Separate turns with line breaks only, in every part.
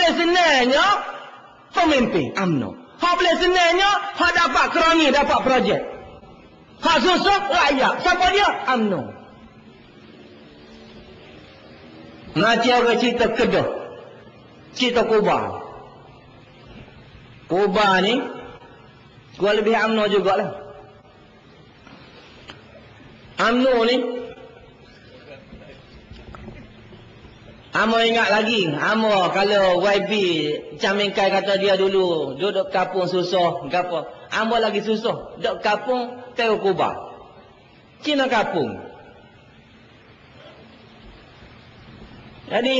boleh senangnya pemimpin UMNO. Hak boleh senangnya hak dapat kerani, dapat projek. Hak susah rakyat. Siapa dia? UMNO. Nanti orang cerita Kedah. Cerita Kubah. Kubah ni gua lebih UMNO jugalah. UMNO ni Amo ingat lagi, Amo kalau YB Camingkai kata dia dulu duduk kampung susah, gapo. Amo lagi susah, duduk kampung Teo Kubah. Cina kampung. Jadi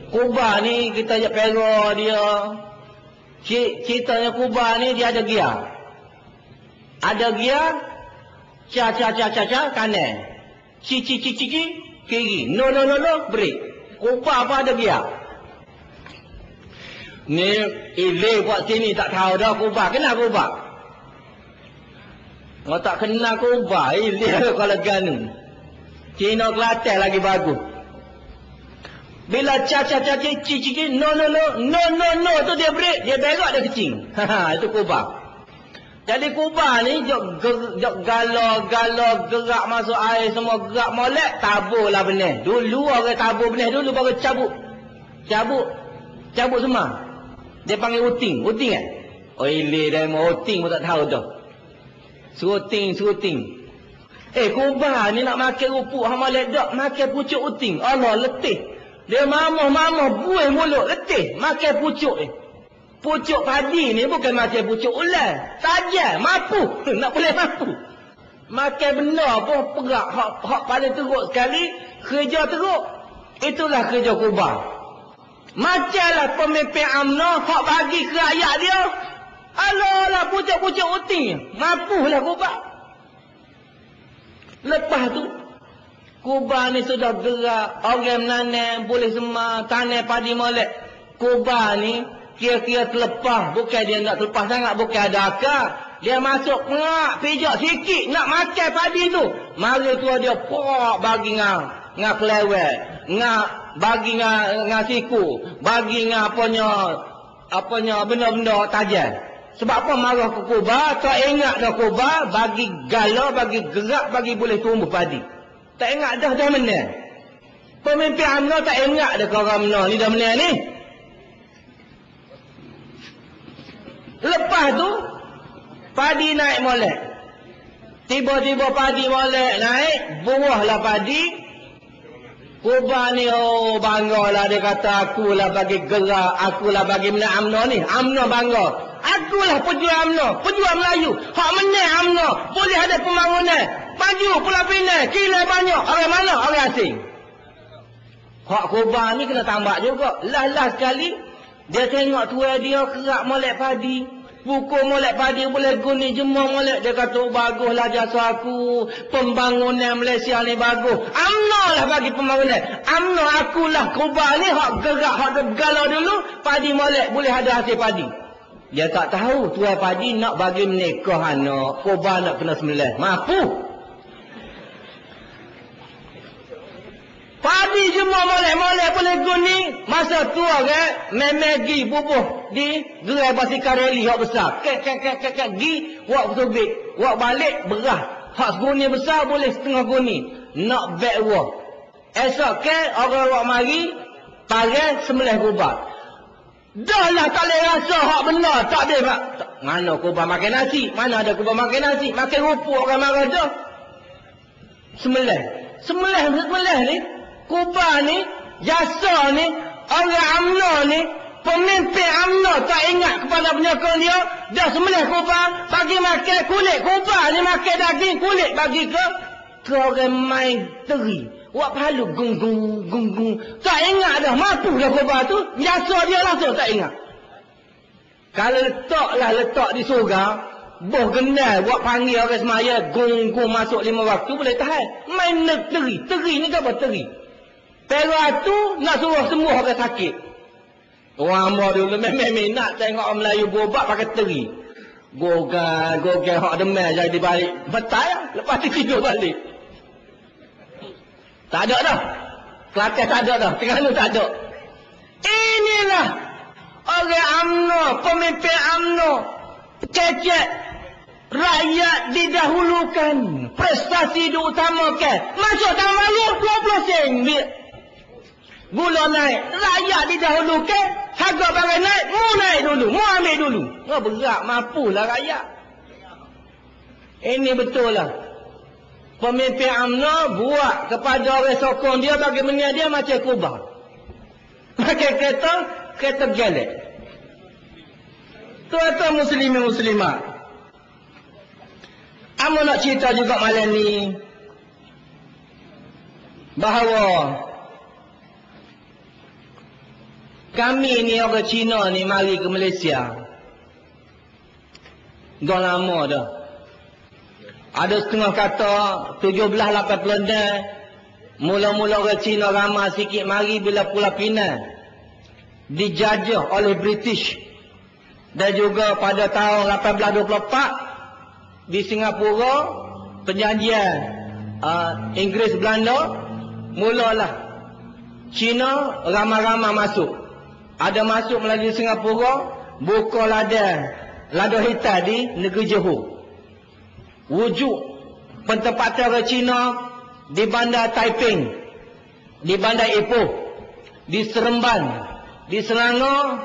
Kubah ni kita je pera dia. Ceritanya Kubah ni dia ada gear. Ada gear ca kanan. Cici kiri. No break. Kubah apa ada gear. Ni ile buat sini tak tahu dah Kubah. Kenal Kubah? Kalau tak kenal Kubah, ile kalau ganu. Cina Kelantan lagi bagus. Bila cici no tu dia break, dia berak dia kecing. Itu Kubah. Jadi Kubah ni jok galo gerak masuk air semua gerak molek taburlah benih. Dulu orang tabur benih dulu baru cabut semua. Dia panggil uting kan? Oh ile dah mau uting pun tak tahu dah. Suruting. Kubah ni nak makan rupuk hang molek dak makan pucuk uting. Allah letih. Dia mamah buih mulut letih makan pucuk ni. Pucuk padi ni bukan makan pucuk ular. Tajam, mampu. Nak boleh mampu. Makan benda pun perak. Hak paling teruk sekali, kerja teruk. Itulah kerja Kubah. Macamlah pemimpin UMNO, hak bagi ke rakyat dia. Alah pucuk-pucuk uting. Mampulah Kubah. Lepas tu, Kubah ni sudah gerak. Orang menanam, boleh semua. Tanam padi molek. Kubah ni, kira-kira terlepas. Bukan dia nak terlepas sangat. Bukan ada akal. Dia masuk pengak. Pijak sikit. Nak makan padi tu. Mari tu dia bagi ngah kelewet. Bagi ngah siku. Bagi ngah apanya benda-benda tajam. Sebab apa marah ke Kubah. Tak ingat dah Kubah. Bagi gala, bagi gerak, bagi boleh tumbuh padi. Tak ingat dah mana. Pemimpin UMNO tak ingat dah kau orang UMNO ni dah mana ni. Lepas tu, padi naik molek. Tiba-tiba padi molek naik, buahlah padi. Kubah ni, banggalah dia kata, akulah bagi gerak, akulah bagi menang UMNO ni. UMNO bangga. Akulah pejuang UMNO, pejuang Melayu. Hak menang UMNO, boleh ada pembangunan. Maju Pulau Pinang, kira banyak. Orang mana? Orang asing. Hak Kubah ni kena tambak juga. Lah sekali, dia tengok tuan dia kerak molek padi. Pukul molek padi boleh guni jemur molek. Dia kata, baguslah jasa aku. Pembangunan Malaysia ni bagus. UMNO lah bagi pembangunan. UMNO akulah Kubah ni. Hak gerak, hak galau dulu. Padi molek, boleh ada hasil padi. Dia tak tahu tuan padi nak bagi menikah anak. Kubah nak kena sembelih. Mampu. Padi semua molek-molek boleh guni. Masa tua kan, memegi bubuh di gerai basikal rally hak besar. Kek gi, wak bertubik. Wak balik berah. Hak guni besar boleh setengah guni. Nak back wak. Esok ke orang wak mari, parang sembelih Kubah. Dah lah tak boleh rasa hak benar. Tak boleh pak. Mana Kubah makan nasi? Mana ada Kubah makan nasi? Makan rupuk orang marah dah. Sembelih ni. Kubah ni, jasa ni, orang UMNO ni, pemimpin UMNO tak ingat kepada penyokong dia, dah sembelih Kubah, bagi makan kulit. Kubah ni makan daging kulit, bagi ke orang main teri. Wak palu gung. Tak ingat dah, mampu dah Kubah tu, jasa dia langsung tak ingat. Kalau letak di surga, boh kenal, wak panggil orang semaya, gung masuk 5 waktu, boleh tahan. Main teri ni apa teri? Perak tu nak suruh semua orang sakit. Orang Amor dulu memang minat tengok orang Melayu berobat pakai teri. Gogan hak demam jadi balik. Betul lah. Lepas tu tidur balik. Tak ada dah. Kelantan tak ada dah. Terengganu tak ada. Inilah pemimpin UMNO kecek rakyat didahulukan, prestasi diutamakan. Masuk tahun lalu 20 sen gula naik, rakyat didahulukan, harga barang naik, mu naik dulu, mu ambil dulu. Berat mampulah rakyat. Ini betul lah. Pemimpin UMNO buat kepada orang sokong dia bagi menyia dia macam kubah. Pakai kereta gelek. Tuan-tuan muslimin muslimat, Amo nak cerita juga malam ni bahawa kami ni orang Cina ni mari ke Malaysia dah lama dah. Ada setengah kata 17-18 mula-mula orang Cina ramai sikit mari bila Pulau Pinang dijajah oleh British, dan juga pada tahun 1824 di Singapura perjanjian Inggeris Belanda, mulalah Cina ramai-ramai masuk. Ada masuk melalui Singapura, buka ladang hitam di negeri Johor. Wujud pentempatan orang Cina di bandar Taiping, di bandar Ipoh, di Seremban, di Selangor,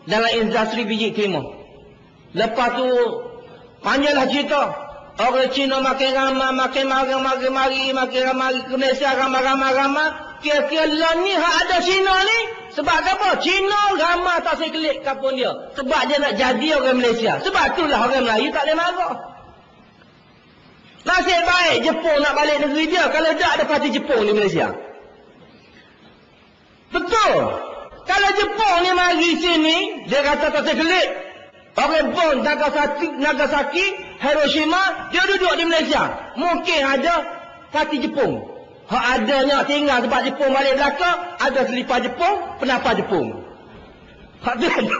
dalam industri biji timah. Lepas tu panjanglah cerita. Orang Cina makin ramai, makin mari ke Malaysia, ramai. Kira-kira lah ni ada Cina ni. Sebab apa? Cina ramai tak sekelik kapun dia. Sebab dia nak jadi orang Malaysia. Sebab itulah orang Melayu tak boleh marah. Nasib baik Jepun nak balik negeri dia. Kalau tak ada parti Jepun di Malaysia. Betul. Kalau Jepun ni mari sini, dia kata tak sekelik. Orang bom Nagasaki, Hiroshima, dia duduk di Malaysia. Mungkin ada parti Jepun. Hak adanya tinggal sebab Jepun balik belakang, ada selipar Jepun, penapa Jepun. Hak tu ada.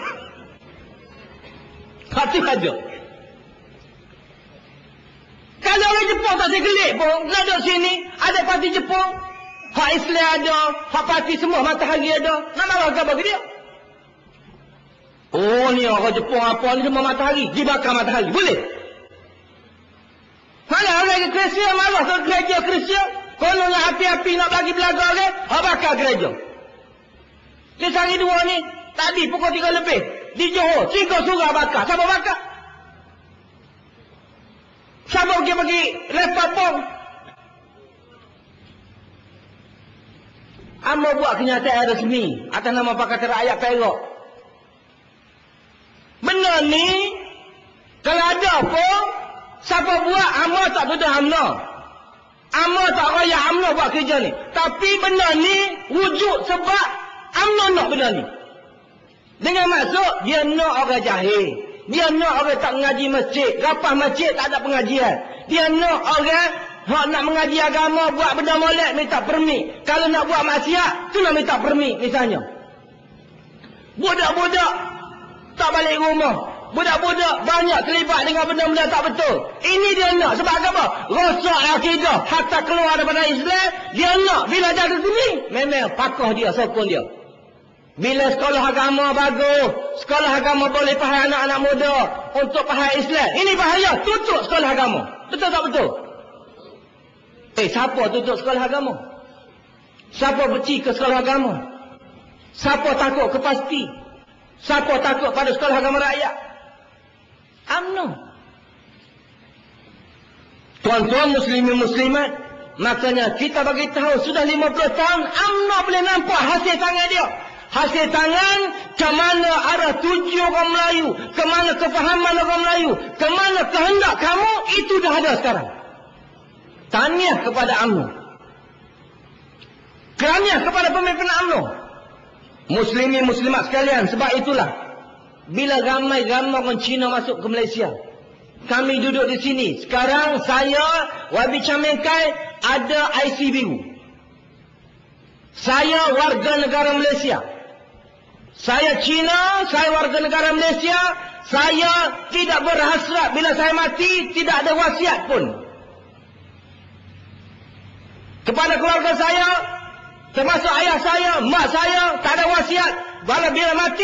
Hak tu ada. Kalau orang Jepun tak segelik pun, duduk sini, ada parti Jepun, hak Islam ada, hak parti semua matahari ada, nak marah ke bagi dia? Oh ni orang Jepun apa ni semua matahari, dibakar matahari, boleh? Mana orang Kristian marah ke gereja Kristian? Kalau nak api-api nak bagi belaga orang, hak bakar gereja. Kes hari dua ni, tadi pukul 3 lebih, di Johor, 3 surah bakar, siapa bakar? Siapa pergi bagi lepas bom? Amo buat kenyataan resmi atas nama Pakatan Rakyat Perak. Benda ni kalau ada apa, siapa buat, amo tak tuduh UMNO. Amo tak raya UMNO buat kerja ni. Tapi benda ni wujud sebab UMNO nak benda ni. Dengan maksud dia nak orang jahil. Dia nak orang tak mengaji masjid. Rapah masjid tak ada pengajian. Dia nak orang nak mengaji agama, buat benda molek, minta permit. Kalau nak buat maksiat, tu nak minta permit misalnya. Budak-budak tak balik rumah. Budak-budak banyak terlibat dengan benda-benda tak betul. Ini dia nak. Sebab apa? Rosak akidah. Hatta keluar daripada Islam. Dia nak. Bila jaga sini, memang pakah dia, sokong dia. Bila sekolah agama bagus, sekolah agama boleh faham anak-anak muda untuk faham Islam. Ini bahaya, tutup sekolah agama. Betul tak betul? Siapa tutup sekolah agama? Siapa benci ke sekolah agama? Siapa takut ke pasti? Siapa takut pada sekolah agama rakyat? UMNO. Tuan-tuan muslimin muslimat, makanya kita bagi tahu sudah 50 tahun UMNO boleh nampak hasil tangan dia. Hasil tangan ke mana arah tuju orang Melayu, ke mana kefahaman orang Melayu, ke mana kehendak kamu, itu dah ada sekarang. Tahniah kepada UMNO. Tahniah kepada pemimpin UMNO. Muslimin muslimat sekalian, sebab itulah bila ramai-ramai orang Cina masuk ke Malaysia, kami duduk di sini. Sekarang saya Wabi Chamengkai ada IC biru. Saya warga negara Malaysia. Saya Cina, saya warga negara Malaysia. Saya tidak berhasrat bila saya mati, tidak ada wasiat pun. Kepada keluarga saya, termasuk ayah saya, mak saya, tak ada wasiat. Bila mati,